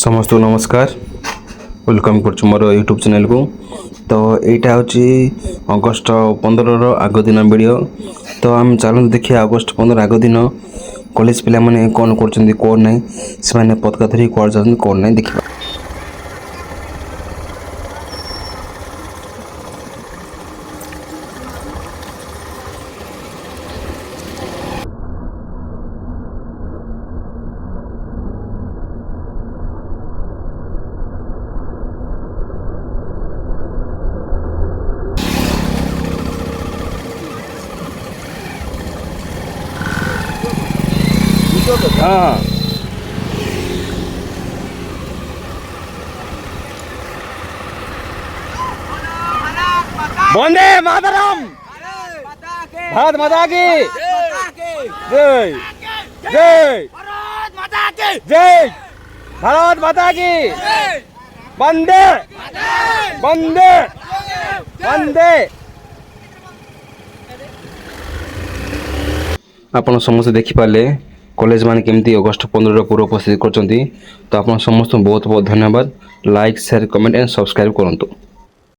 समस्त को नमस्कार वेलकम कर मोर यूट्यूब चैनल को। तो यहाँ हूँ अगस्ट 15 आग दिन वीडियो। तो आम चलते देखिए अगस्ट 15 आग दिन कॉलेज पिला माने कौन कर कौन ना से पताका धरी कौन जाती कौन ना देखा। हाँ वंदे मातरम, भारत माता की जय, जय जय, भारत माता की वंदे वंदे वंदे। आपण समस्त देखिपारे कॉलेज मान केमती अगस्ट 15 पूर्व उपस्थित कर। तो आप समस्त बहुत बहुत धन्यवाद। Like share comment and subscribe करूँ।